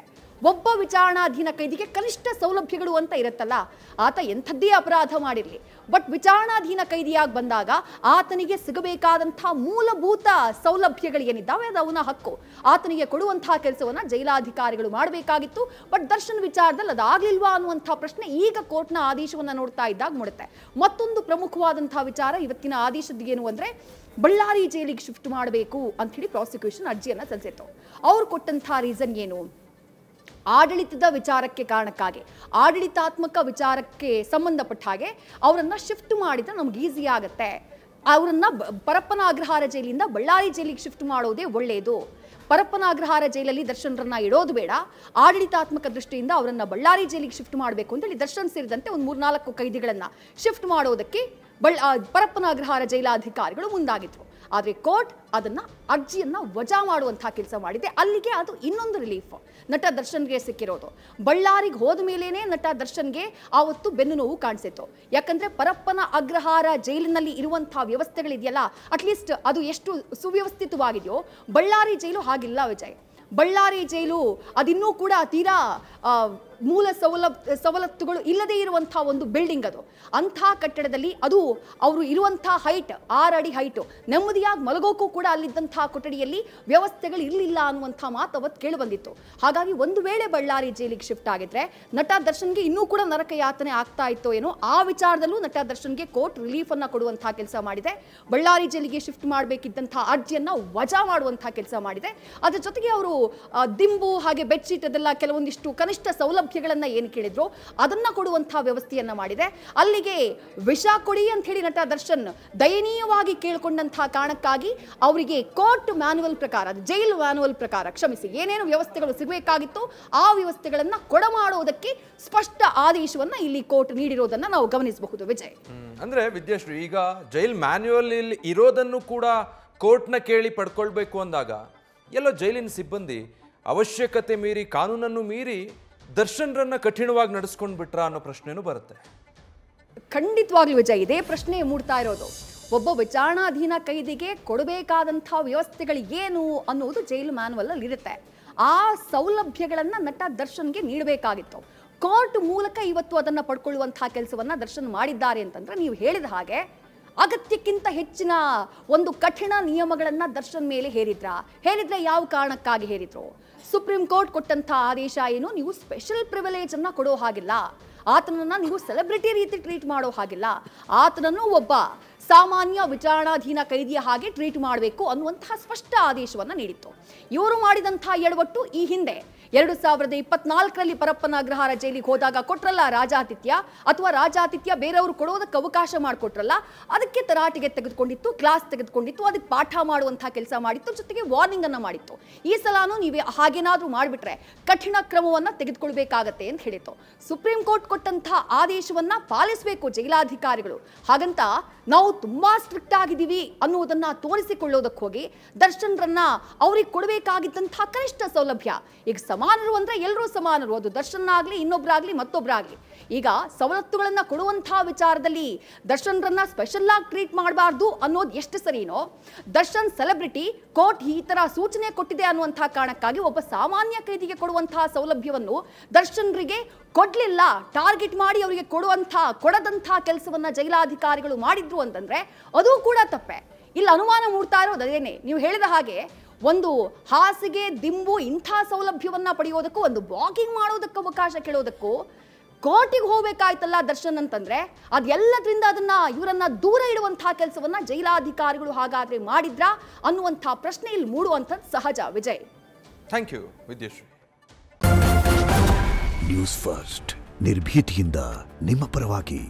ಒಬ್ಬ ವಿಚಾರಣಾಧೀನ ಕೈದಿಗೆ ಕನಿಷ್ಠ ಸೌಲಭ್ಯಗಳು ಅಂತ ಇರುತ್ತಲ್ಲ, ಆತ ಎಂಥದ್ದೇ ಅಪರಾಧ ಮಾಡಿರಲಿ, ಬಟ್ ವಿಚಾರಣಾಧೀನ ಕೈದಿಯಾಗಿ ಬಂದಾಗ ಆತನಿಗೆ ಸಿಗಬೇಕಾದಂತಹ ಮೂಲಭೂತ ಸೌಲಭ್ಯಗಳು ಏನಿದ್ದಾವೆ ಅದು ಅವನ ಹಕ್ಕು. ಆತನಿಗೆ ಕೊಡುವಂತಹ ಕೆಲಸವನ್ನ ಜೈಲಾಧಿಕಾರಿಗಳು ಮಾಡಬೇಕಾಗಿತ್ತು. ಬಟ್ ದರ್ಶನ್ ವಿಚಾರದಲ್ಲಿ ಅದಾಗ್ಲಿಲ್ವಾ ಅನ್ನುವಂಥ ಪ್ರಶ್ನೆ ಈಗ ಕೋರ್ಟ್ನ ಆದೇಶವನ್ನ ನೋಡ್ತಾ ಇದ್ದಾಗ ಮೂಡುತ್ತೆ. ಮತ್ತೊಂದು ಪ್ರಮುಖವಾದಂತಹ ವಿಚಾರ ಇವತ್ತಿನ ಆದೇಶದ್ದು ಏನು ಅಂದ್ರೆ, ಬಳ್ಳಾರಿ ಜೈಲಿಗೆ ಶಿಫ್ಟ್ ಮಾಡಬೇಕು ಅಂತ ಹೇಳಿ ಪ್ರಾಸಿಕ್ಯೂಷನ್ ಅರ್ಜಿಯನ್ನ ಸಲ್ಲಿಸಿತ್ತು. ಅವ್ರು ಕೊಟ್ಟಂತಹ ರೀಸನ್ ಏನು, ಆಡಳಿತದ ವಿಚಾರಕ್ಕೆ ಕಾರಣಕ್ಕಾಗಿ, ಆಡಳಿತಾತ್ಮಕ ವಿಚಾರಕ್ಕೆ ಸಂಬಂಧಪಟ್ಟ ಹಾಗೆ ಅವರನ್ನ ಶಿಫ್ಟ್ ಮಾಡಿದ್ರೆ ನಮ್ಗೆ ಈಸಿ ಆಗುತ್ತೆ, ಅವರನ್ನ ಪರಪ್ಪನ ಅಗ್ರಹಾರ ಜೈಲಿಂದ ಬಳ್ಳಾರಿ ಜೈಲಿಗೆ ಶಿಫ್ಟ್ ಮಾಡೋದೇ ಒಳ್ಳೆಯದು, ಪರಪ್ಪನ ಅಗ್ರಹಾರ ಜೈಲಲ್ಲಿ ದರ್ಶನ್ರನ್ನ ಇಡೋದು ಬೇಡ, ಆಡಳಿತಾತ್ಮಕ ದೃಷ್ಟಿಯಿಂದ ಅವರನ್ನ ಬಳ್ಳಾರಿ ಜೈಲಿಗೆ ಶಿಫ್ಟ್ ಮಾಡಬೇಕು ಅಂತೇಳಿ ದರ್ಶನ್ ಸೇರಿದಂತೆ ಒಂದು 3-4 ಕೈದಿಗಳನ್ನ ಶಿಫ್ಟ್ ಮಾಡೋದಕ್ಕೆ ಪರಪ್ಪನ ಅಗ್ರಹಾರ ಜೈಲಾಧಿಕಾರಿಗಳು ಮುಂದಾಗಿದ್ರು. ಆದರೆ ಕೋರ್ಟ್ ಅದನ್ನ ಅರ್ಜಿಯನ್ನ ವಜಾ ಮಾಡುವಂತಹ ಕೆಲಸ ಮಾಡಿದೆ. ಅಲ್ಲಿಗೆ ಅದು ಇನ್ನೊಂದು ರಿಲೀಫ್ ನಟ ದರ್ಶನ್ಗೆ ಸಿಕ್ಕಿರೋದು. ಬಳ್ಳಾರಿಗೆ ಹೋದ ಮೇಲೇನೆ ನಟ ದರ್ಶನ್ಗೆ ಆವತ್ತು ಬೆನ್ನು ನೋವು ಕಾಣಿಸಿತ್ತು. ಯಾಕಂದ್ರೆ ಪರಪ್ಪನ ಅಗ್ರಹಾರ ಜೈಲಿನಲ್ಲಿ ಇರುವಂತಹ ವ್ಯವಸ್ಥೆಗಳಿದೆಯಲ್ಲ, ಅಟ್ಲೀಸ್ಟ್ ಅದು ಎಷ್ಟು ಸುವ್ಯವಸ್ಥಿತವಾಗಿದೆಯೋ ಬಳ್ಳಾರಿ ಜೈಲು ಹಾಗಿಲ್ಲ ವಿಜಯ್. ಬಳ್ಳಾರಿ ಜೈಲು ಅದಿನ್ನೂ ಕೂಡ ತೀರಾ ಮೂಲ ಸವಲತ್ತುಗಳು ಇಲ್ಲದೇ ಇರುವಂತಹ ಒಂದು ಬಿಲ್ಡಿಂಗ್ ಅದು. ಅಂಥ ಕಟ್ಟಡದಲ್ಲಿ ಅದು ಅವರು ಇರುವಂತಹ ಹೈಟ್ 6 ಅಡಿ ಹೈಟು, ನೆಮ್ಮದಿಯಾಗಿ ಮಲಗೋಕ್ಕೂ ಕೂಡ ಅಲ್ಲಿದ್ದಂತಹ ಕೊಠಡಿಯಲ್ಲಿ ವ್ಯವಸ್ಥೆಗಳು ಇರಲಿಲ್ಲ ಅನ್ನುವಂಥ ಮಾತು ಅವತ್ತು ಕೇಳಿಬಂದಿತ್ತು. ಹಾಗಾಗಿ ಒಂದು ವೇಳೆ ಬಳ್ಳಾರಿ ಜೈಲಿಗೆ ಶಿಫ್ಟ್ ಆಗಿದ್ರೆ ನಟ ದರ್ಶನ್ಗೆ ಇನ್ನೂ ಕೂಡ ನರಕ ಯಾತನೆ ಆಗ್ತಾ ಇತ್ತೋ ಏನೋ. ಆ ವಿಚಾರದಲ್ಲೂ ನಟ ದರ್ಶನ್ಗೆ ಕೋರ್ಟ್ ರಿಲೀಫ್ ಅನ್ನ ಕೊಡುವಂತಹ ಕೆಲಸ ಮಾಡಿದೆ. ಬಳ್ಳಾರಿ ಜೈಲಿಗೆ ಶಿಫ್ಟ್ ಮಾಡಬೇಕಿದ್ದಂತಹ ಅರ್ಜಿಯನ್ನ ವಜಾ ಮಾಡುವಂತಹ ಕೆಲಸ ಮಾಡಿದೆ. ಅದರ ಜೊತೆಗೆ ಅವರು ದಿಂಬು ಹಾಗೆ ಬೆಡ್ಶೀಟ್ ಅದೆಲ್ಲ ಕೆಲವೊಂದಿಷ್ಟು ಕನಿಷ್ಠ ಸೌಲಭ್ಯಗಳನ್ನ ಏನು ಕೇಳಿದ್ರು ಅದನ್ನ ಕೊಡುವಂತಹ ವ್ಯವಸ್ಥೆಯನ್ನ ಮಾಡಿದೆ. ಅಲ್ಲಿಗೆ ವಿಷ ಕೊಡಿ ಅಂತ ಹೇಳಿ ನಟ ದರ್ಶನ್ ದಯನೀಯವಾಗಿ ಕೇಳಿಕೊಂಡಂತಹ ಕಾರಣಕ್ಕಾಗಿ ಅವರಿಗೆ ಕೋರ್ಟ್ ಮ್ಯಾನ್ಯುವಲ್ ಪ್ರಕಾರ, ಜೈಲ್ ಮ್ಯಾನ್ಯುವಲ್ ಪ್ರಕಾರ ಕ್ಷಮಿಸಿ, ಏನೇನು ವ್ಯವಸ್ಥೆಗಳು ಸಿಗಬೇಕಾಗಿತ್ತು ಆ ವ್ಯವಸ್ಥೆಗಳನ್ನ ಕೊಡಮಾಡುವುದಕ್ಕೆ ಸ್ಪಷ್ಟ ಆದೇಶವನ್ನ ಇಲ್ಲಿ ಕೋರ್ಟ್ ನೀಡಿರೋದನ್ನ ನಾವು ಗಮನಿಸಬಹುದು ವಿಜಯ್.
ಅಂದ್ರೆ ವಿದ್ಯಾಶ್ರೀ, ಈಗ ಜೈಲ್ ಮ್ಯಾನ್ಯುವಲ್ ಇರೋದನ್ನು ಕೂಡ ಕೋರ್ಟ್ನ ಕೇಳಿ ಪಡ್ಕೊಳ್ಬೇಕು ಅಂದಾಗ ಎಲ್ಲೋ ಜೈಲಿನ ಸಿಬ್ಬಂದಿ ಅವಶ್ಯಕತೆ ಮೀರಿ, ಕಾನೂನನ್ನು ಮೀರಿ ದರ್ಶನ್ರನ್ನ ಕಠಿಣವಾಗಿ ನಡೆಸ್ಕೊಂಡು ಬಿಟ್ರ ಅನ್ನೋ ಪ್ರಶ್ನೆನೂ ಬರುತ್ತೆ.
ಖಂಡಿತವಾಗ್ಲೂ ವಿಜಯ್, ಇದೇ ಪ್ರಶ್ನೆ ಮೂಡ್ತಾ ಇರೋದು. ಒಬ್ಬ ವಿಚಾರಣಾಧೀನ ಕೈದಿಗೆ ಕೊಡಬೇಕಾದಂತಹ ವ್ಯವಸ್ಥೆಗಳು ಏನು ಅನ್ನೋದು ಜೈಲು ಮ್ಯಾನ್ಯುವಲ್ ಅಲ್ಲಿ ಇರುತ್ತೆ. ಆ ಸೌಲಭ್ಯಗಳನ್ನ ನಟ ದರ್ಶನ್ಗೆ ನೀಡಬೇಕಾಗಿತ್ತು. ಕೋರ್ಟ್ ಮೂಲಕ ಇವತ್ತು ಅದನ್ನ ಪಡ್ಕೊಳ್ಳುವಂತಹ ಕೆಲಸವನ್ನ ದರ್ಶನ್ ಮಾಡಿದ್ದಾರೆ ಅಂತಂದ್ರೆ ನೀವು ಹೇಳಿದ ಹಾಗೆ ಅಗತ್ಯಕ್ಕಿಂತ ಹೆಚ್ಚಿನ ಒಂದು ಕಠಿಣ ನಿಯಮಗಳನ್ನ ದರ್ಶನ್ ಮೇಲೆ ಹೇರಿದ್ರೆ ಯಾವ ಕಾರಣಕ್ಕಾಗಿ ಹೇರಿದ್ರು? ಸುಪ್ರೀಂ ಕೋರ್ಟ್ ಕೊಟ್ಟಂತಹ ಆದೇಶ ಏನು, ನೀವು ಸ್ಪೆಷಲ್ ಪ್ರಿವಿಲೇಜ್ ಅನ್ನ ಕೊಡೋ ಹಾಗಿಲ್ಲ, ಆತನನ್ನ ನೀವು ಸೆಲೆಬ್ರಿಟಿ ರೀತಿ ಟ್ರೀಟ್ ಮಾಡೋ ಹಾಗಿಲ್ಲ, ಆತನನ್ನು ಒಬ್ಬ ಸಾಮಾನ್ಯ ವಿಚಾರಣಾಧೀನ ಕೈದಿಯ ಹಾಗೆ ಟ್ರೀಟ್ ಮಾಡಬೇಕು ಅನ್ನುವಂತಹ ಸ್ಪಷ್ಟ ಆದೇಶವನ್ನ ನೀಡಿತ್ತು. ಇವರು ಮಾಡಿದಂತಹ ಎಡವಟ್ಟು ಈ ಹಿಂದೆ 2024ರಲ್ಲಿ ಪರಪ್ಪನ ಅಗ್ರಹಾರ ಜೈಲಿಗೆ ಹೋದಾಗ ಕೊಟ್ರಲ್ಲ ರಾಜಾತಿಥ್ಯ, ಅಥವಾ ರಾಜಾತಿಥ್ಯ ಬೇರೆಯವರು ಕೊಡೋದಕ್ಕೆ ಅವಕಾಶ ಮಾಡಿಕೊಟ್ರಲ್ಲ, ಅದಕ್ಕೆ ತರಾಟೆಗೆ ತೆಗೆದುಕೊಂಡಿತ್ತು, ಕ್ಲಾಸ್ ತೆಗೆದುಕೊಂಡಿತ್ತು, ಅದಕ್ಕೆ ಪಾಠ ಮಾಡುವಂತಹ ಕೆಲಸ ಮಾಡಿತ್ತು, ಜೊತೆಗೆ ವಾರ್ನಿಂಗ್ ಅನ್ನ ಮಾಡಿತ್ತು. ಈ ಸಲಾನು ನೀವೇ ಹಾಗೇನಾದ್ರೂ ಮಾಡಿಬಿಟ್ರೆ ಕಠಿಣ ಕ್ರಮವನ್ನ ತೆಗೆದುಕೊಳ್ಬೇಕಾಗತ್ತೆ ಅಂತ ಹೇಳಿತ್ತು. ಸುಪ್ರೀಂ ಕೋರ್ಟ್ ಕೊಟ್ಟಂತಹ ಆದೇಶವನ್ನ ಪಾಲಿಸಬೇಕು ಜೈಲಾಧಿಕಾರಿಗಳು. ಹಾಗಂತ ನಾವು ತುಂಬಾ ಸ್ಟ್ರಿಕ್ಟ್ ಆಗಿದ್ದೀವಿ ಅನ್ನೋದನ್ನ ತೋರಿಸಿಕೊಳ್ಳೋದಕ್ಕೆ ಹೋಗಿ ದರ್ಶನ್ರನ್ನ ಅವ್ರಿಗೆ ಕೊಡಬೇಕಾಗಿದ್ದಂತಹ ಕನಿಷ್ಠ ಸೌಲಭ್ಯ, ಈಗ ಸಮಾನರು ಅಂದ್ರೆ ಎಲ್ಲರೂ ಸಮಾನರು, ಅದು ದರ್ಶನ್ ಆಗ್ಲಿ ಇನ್ನೊಬ್ರಾಗ್ಲಿ ಮತ್ತೊಬ್ರಾಗ್ಲಿ, ಈಗ ಸವಲತ್ತುಗಳನ್ನ ಕೊಡುವಂತಹ ವಿಚಾರದಲ್ಲಿ ದರ್ಶನ್ರನ್ನ ಸ್ಪೆಷಲ್ ಆಗಿ ಟ್ರೀಟ್ ಮಾಡಬಾರ್ದು ಅನ್ನೋದು ಎಷ್ಟು ಸರಿನೋ, ದರ್ಶನ್ ಸೆಲೆಬ್ರಿಟಿ, ಕೋರ್ಟ್ ಈ ತರ ಸೂಚನೆ ಕೊಟ್ಟಿದೆ ಅನ್ನುವಂತಹ ಕಾರಣಕ್ಕಾಗಿ ಒಬ್ಬ ಸಾಮಾನ್ಯ ಕೈದಿಗೆ ಕೊಡುವಂತಹ ಸೌಲಭ್ಯವನ್ನು ದರ್ಶನ್ರಿಗೆ ಕೊಡ್ಲಿಲ್ಲ, ಟಾರ್ಗೆಟ್ ಮಾಡಿ ಅವರಿಗೆ ಕೊಡದಂತಹ ಕೆಲಸವನ್ನ ಜೈಲಾಧಿಕಾರಿಗಳು ಮಾಡಿದ್ರು ಅಂತಂದ್ರೆ ಅದು ಕೂಡ ತಪ್ಪೆ. ಇಲ್ಲಿ ಅನುಮಾನ ಮೂಡ್ತಾ ಇರೋದು ಅದೇನೆ, ನೀವು ಹೇಳಿದ ಹಾಗೆ ಒಂದು ಹಾಸಿಗೆ, ದಿಂಬು ಇಂಥ ಸೌಲಭ್ಯವನ್ನ ಪಡೆಯೋದಕ್ಕೂ, ಒಂದು ವಾಕಿಂಗ್ ಮಾಡೋದಕ್ಕೆ ಅವಕಾಶ ಕೇಳೋದಕ್ಕೂ ಕೋರ್ಟಿಗೆ ಹೋಗ್ಬೇಕಾಯ್ತಲ್ಲ ದರ್ಶನ್ ಅಂತಂದ್ರೆ ಅದೆಲ್ಲದ್ರಿಂದ ಇವರನ್ನ ದೂರ ಇಡುವಂತಹ ಕೆಲಸವನ್ನ ಜೈಲಾಧಿಕಾರಿಗಳು ಹಾಗಾದ್ರೆ ಮಾಡಿದ್ರಾ ಅನ್ನುವಂತಹ ಪ್ರಶ್ನೆ ಇಲ್ಲಿ ಮೂಡುವಂಥದ್ದು ಸಹಜ Vijay.
Thank you Vidyashree.
News First, ನಿರ್ಭೀತಿಯಿಂದ ನಿಮ್ಮ ಪರವಾಗಿ.